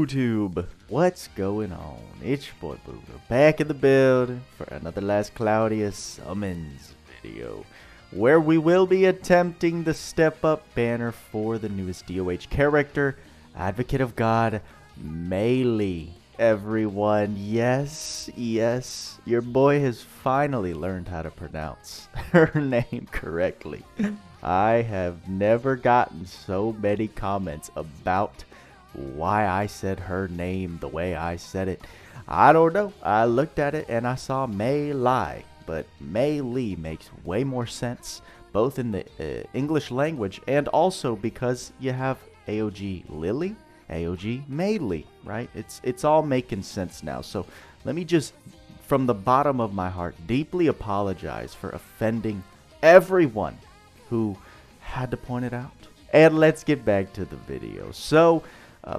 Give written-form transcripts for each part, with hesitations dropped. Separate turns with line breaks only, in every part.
YouTube, what's going on? It's your boy Buddha, back in the building for another last Cloudia summons video, where we will be attempting the step up banner for the newest DOH character, Advocate of God, Maylymare. Everyone, yes, your boy has finally learned how to pronounce her name correctly. I have never gotten so many comments about why I said her name the way I said it. I don't know. I looked at it and I saw Maylymare, but Maylymare makes way more sense, both in the English language and also because you have AOG Lily, AOG Maylymare, right? It's all making sense now. So let me just, from the bottom of my heart, deeply apologize for offending everyone who had to point it out. And let's get back to the video. So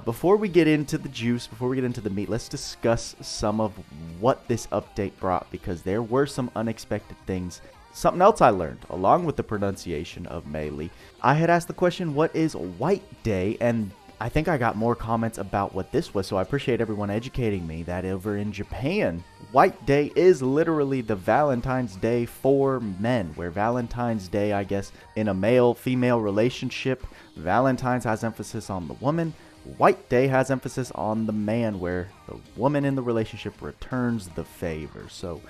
before we get into the juice, before we get into the meat, let's discuss some of what this update brought, because there were some unexpected things. Something else I learned, along with the pronunciation of Maylymare, I had asked the question, what is White Day? And I think I got more comments about what this was, so I appreciate everyone educating me that over in Japan, White Day is literally the Valentine's Day for men, where Valentine's Day, I guess, in a male-female relationship, Valentine's has emphasis on the woman, White Day has emphasis on the man, where the woman in the relationship returns the favor. So,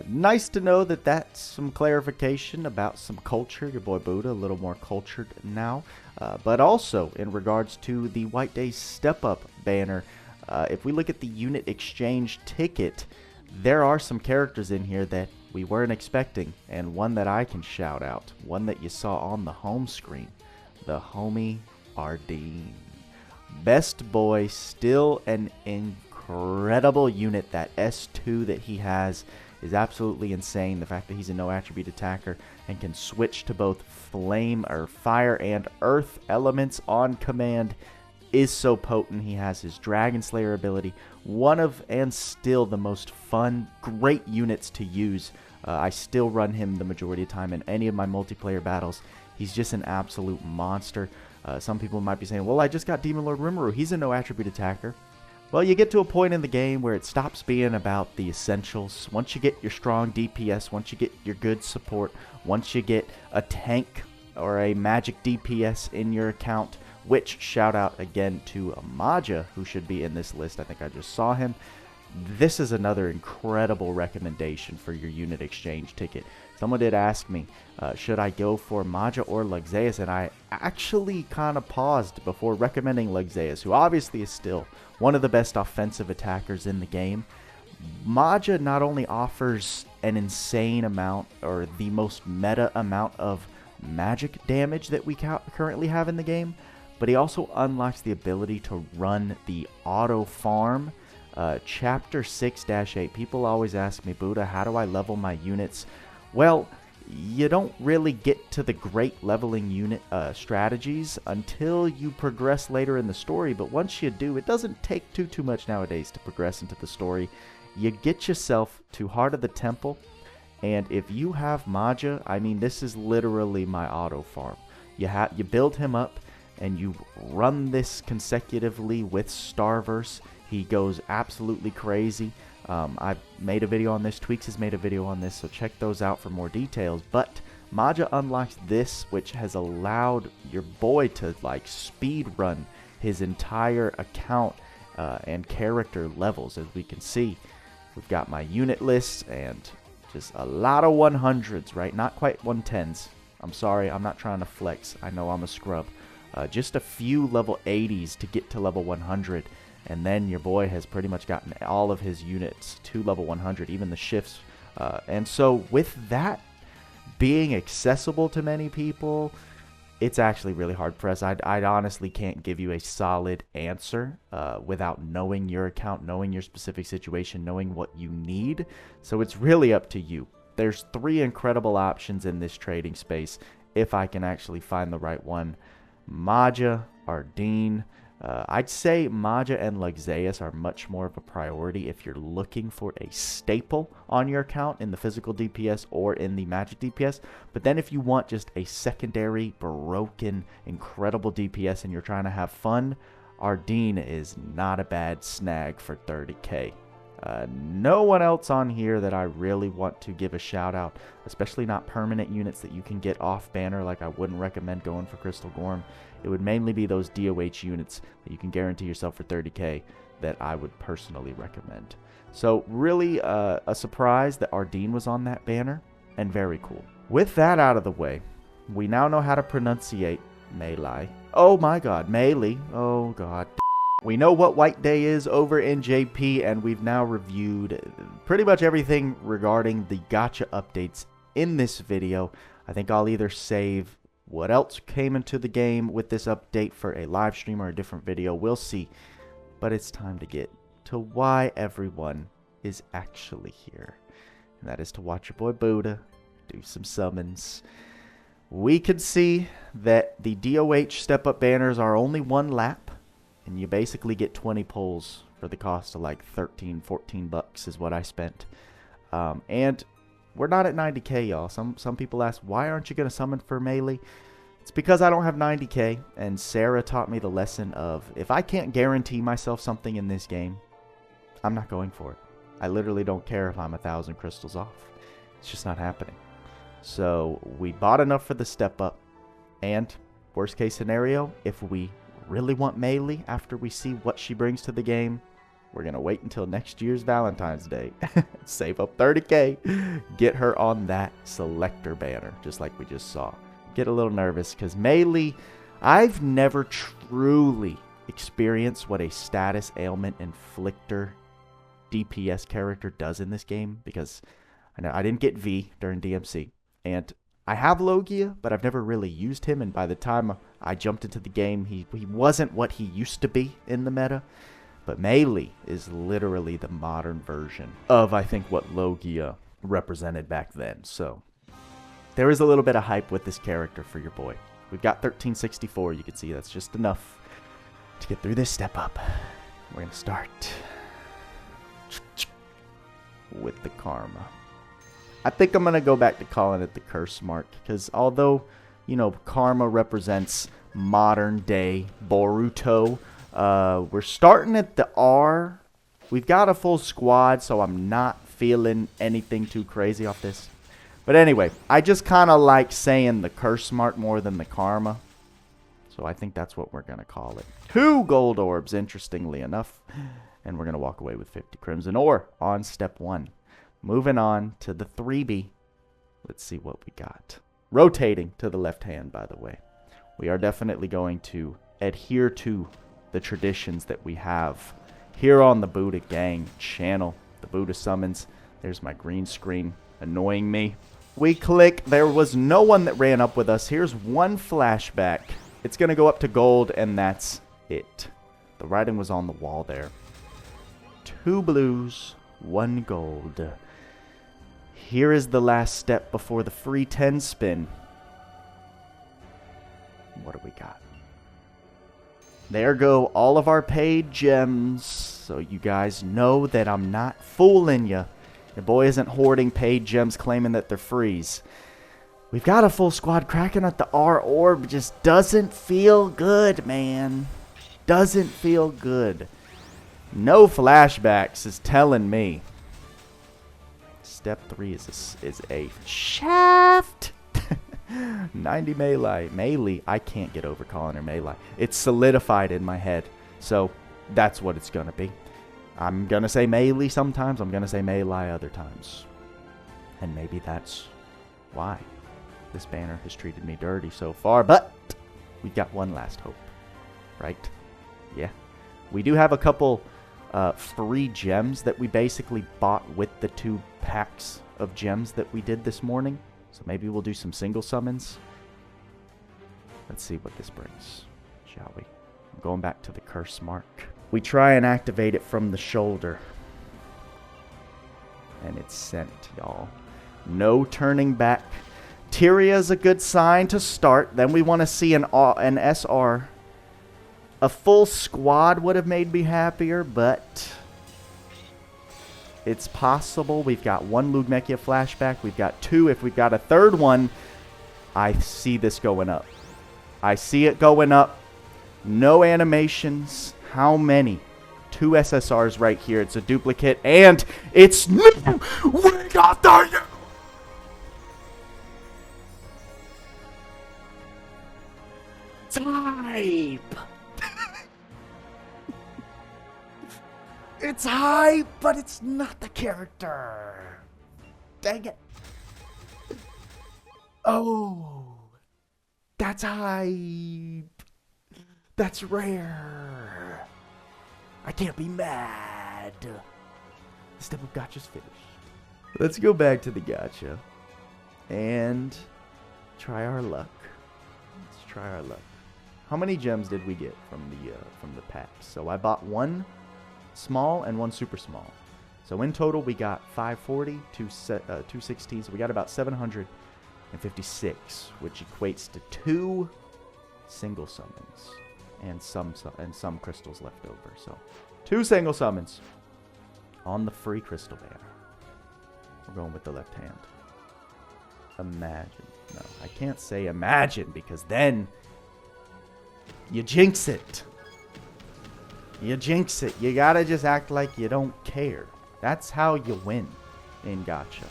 nice to know that that's some clarification about some culture. Your boy Buddha, a little more cultured now. But also, in regards to the White Day Step Up banner, if we look at the unit exchange ticket, there are some characters in here that we weren't expecting, and one that I can shout out, one that you saw on the home screen, the homie Aldanian. Best boy, still an incredible unit. That S2 that he has is absolutely insane. The fact that he's a no attribute attacker and can switch to both flame or fire and earth elements on command is so potent. He has his Dragon Slayer ability, one of and still the most fun, great units to use. I still run him the majority of the time in any of my multiplayer battles. He's just an absolute monster. Some people might be saying, well, I just got Demon Lord Rimuru. He's a no attribute attacker. Well, you get to a point in the game where it stops being about the essentials. Once you get your strong DPS, once you get your good support, once you get a tank or a magic DPS in your account, which shout out again to Maja, who should be in this list. I think I just saw him. This is another incredible recommendation for your unit exchange ticket. Someone did ask me, should I go for Maja or Loug Zeus? And I actually kind of paused before recommending Loug Zeus, who obviously is still one of the best offensive attackers in the game. Maja not only offers an insane amount, or the most meta amount of magic damage that we currently have in the game, but he also unlocks the ability to run the auto farm. Chapter 6-8. People always ask me, Buddha, how do I level my units? Well, you don't really get to the great leveling unit strategies until you progress later in the story, but once you do, it doesn't take too much nowadays to progress into the story. You get yourself to Heart of the Temple, and if you have Maja, I mean, this is literally my auto farm. You build him up, and you run this consecutively with Starverse. He goes absolutely crazy. I've made a video on this. Tweaks has made a video on this, so check those out for more details. But Maja unlocks this, which has allowed your boy to like speed run his entire account and character levels. As we can see, we've got my unit list and just a lot of 100s, right? Not quite 110s. I'm sorry, I'm not trying to flex. I know I'm a scrub. Just a few level 80s to get to level 100. And then your boy has pretty much gotten all of his units to level 100, even the shifts. And so with that being accessible to many people, it's actually really hard for us. I honestly can't give you a solid answer without knowing your account, knowing your specific situation, knowing what you need. So it's really up to you. There's 3 incredible options in this trading space if I can actually find the right one. Maja, Aldanian. I'd say Maja and Loug Zeus are much more of a priority if you're looking for a staple on your account in the physical DPS or in the magic DPS. But then if you want just a secondary, broken, incredible DPS and you're trying to have fun, Ardeen is not a bad snag for 30k. No one else on here that I really want to give a shout out, especially not permanent units that you can get off banner. Like, I wouldn't recommend going for Crystal Gorm. It would mainly be those DOH units that you can guarantee yourself for 30k that I would personally recommend. So really a surprise that Ardeen was on that banner, and very cool. With that out of the way, we now know how to pronunciate Maylymare. Oh my god, Melee. Oh god. We know what White Day is over in JP, and we've now reviewed pretty much everything regarding the gacha updates in this video. I think I'll either save what else came into the game with this update for a live stream or a different video. We'll see. But it's time to get to why everyone is actually here. And that is to watch your boy Buddha do some summons. We can see that the DOH step-up banners are only one lap. And you basically get 20 pulls for the cost of like 13, 14 bucks is what I spent. And we're not at 90k, y'all. Some people ask, why aren't you going to summon for melee? It's because I don't have 90k, and Sarah taught me the lesson of, if I can't guarantee myself something in this game, I'm not going for it. I literally don't care if I'm 1,000 crystals off. It's just not happening. So we bought enough for the step up, and worst case scenario, if we really want melee after we see what she brings to the game, we're gonna wait until next year's Valentine's Day. Save up 30k, get her on that selector banner, just like we just saw. Get a little nervous because melee, I've never truly experienced what a status ailment inflictor DPS character does in this game, because I know I didn't get V during DMC, and I have Logia, but I've never really used him, and by the time I jumped into the game, he wasn't what he used to be in the meta. But melee is literally the modern version of, I think, what Logia represented back then. So there is a little bit of hype with this character for your boy. We've got 1364. You can see that's just enough to get through this step up. We're going to start with the karma. I think I'm going to go back to calling it the curse mark, because although, you know, karma represents modern day Boruto, we're starting at the R. We've got a full squad, so I'm not feeling anything too crazy off this. But anyway, I just kind of like saying the curse mark more than the karma. So I think that's what we're going to call it. 2 gold orbs, interestingly enough. And we're going to walk away with 50 crimson ore on step 1. Moving on to the 3B. Let's see what we got. Rotating to the left hand, by the way. We are definitely going to adhere to the traditions that we have here on the Buddha Gang channel. The Buddha summons. There's my green screen annoying me. We click. There was no one that ran up with us. Here's one flashback. It's going to go up to gold, and that's it. The writing was on the wall there. 2 blues, 1 gold. Here is the last step before the free 10 spin. What do we got? There go all of our paid gems. So you guys know that I'm not fooling you. Your boy isn't hoarding paid gems claiming that they're frees. We've got a full squad cracking at the R orb. Just doesn't feel good, man. Doesn't feel good. No flashbacks is telling me. Step 3 is a shaft. 90 melee. I can't get over calling her melee. It's solidified in my head. So that's what it's going to be. I'm going to say melee sometimes. I'm going to say melee other times. And maybe that's why this banner has treated me dirty so far. But we've got one last hope. Right? Yeah. We do have a couple free gems that we basically bought with the 2 packs of gems that we did this morning. So maybe we'll do some single summons. Let's see what this brings, shall we? I'm going back to the curse mark. We try and activate it from the shoulder. And it's sent, y'all. No turning back. Tyria's a good sign to start. Then we want to see an SR. A full squad would have made me happier, but it's possible. We've got 1 Lugmekia flashback. We've got 2. If we've got a 3rd one, I see this going up. I see it going up. No animations. How many? 2 SSRs right here. It's a duplicate, and it's new. We got the type. It's hype, but it's not the character. Dang it. Oh, that's hype. That's rare. I can't be mad. The step of gacha's finished. Let's go back to the gacha and try our luck. Let's try our luck. How many gems did we get from the packs? So I bought 1 small and 1 super small. So in total we got 540, 216. So we got about 756, which equates to 2 single summons and some crystals left over. So 2 single summons on the free crystal banner. We're going with the left hand. Imagine. No, I can't say imagine because then you jinx it. You jinx it. You gotta just act like you don't care. That's how you win in gacha.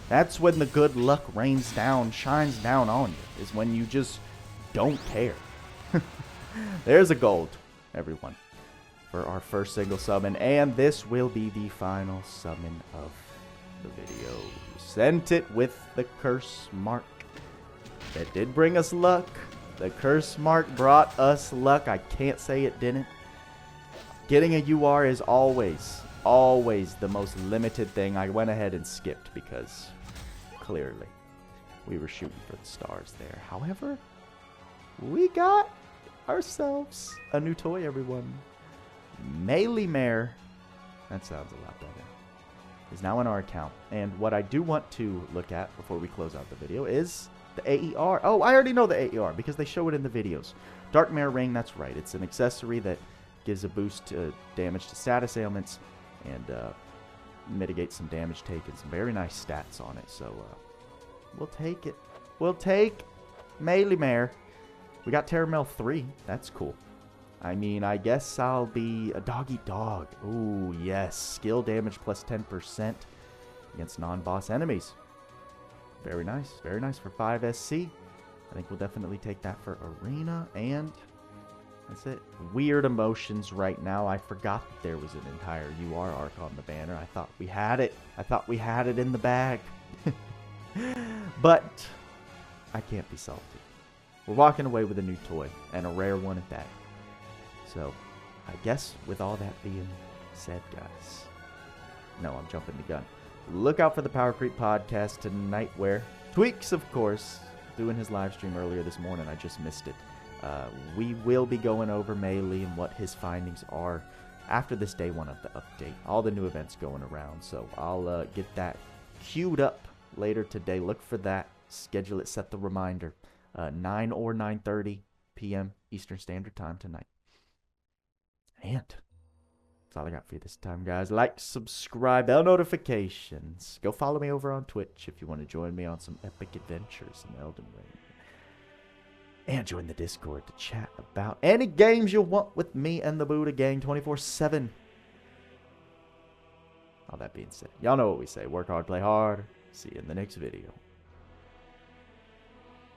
That's when the good luck rains down, shines down on you, is when you just don't care. There's a gold, everyone, for our first single summon, and this will be the final summon of the video. Sent it with the curse mark. That did bring us luck. The curse mark brought us luck. I can't say it didn't. Getting a UR is always the most limited thing. I went ahead and skipped because clearly we were shooting for the stars there. However, we got ourselves a new toy, everyone. Maylymare, that sounds a lot better, is now in our account. And what I do want to look at before we close out the video is the AER. Oh, I already know the AER because they show it in the videos. Dark Mare Ring, that's right. It's an accessory that gives a boost to damage to status ailments and mitigates some damage taken. Some very nice stats on it. So we'll take it. We'll take Maylymare. We got Terramel 3. That's cool. I mean, I guess I'll be a doggy dog. Ooh, yes. Skill damage plus 10% against non-boss enemies. Very nice. Very nice for 5 SC. I think we'll definitely take that for Arena. And that's it. Weird emotions right now. I forgot that there was an entire UR arc on the banner. I thought we had it. I thought we had it in the bag. But I can't be salty. We're walking away with a new toy, and a rare one at that. So, I guess with all that being said, guys. No, I'm jumping the gun. Look out for the Power Creep podcast tonight, where Tweaks, of course, doing his live stream earlier this morning. I just missed it. We will be going over Melee and what his findings are after this day 1 of the update. All the new events going around, so I'll get that queued up later today. Look for that. Schedule it. Set the reminder. 9 or 9:30 p.m. Eastern Standard Time tonight. And that's all I got for you this time, guys. Like, subscribe, bell notifications. Go follow me over on Twitch if you want to join me on some epic adventures in Elden Ring. And join the Discord to chat about any games you want with me and the Buddha Gang 24/7. All that being said, y'all know what we say. Work hard, play hard. See you in the next video.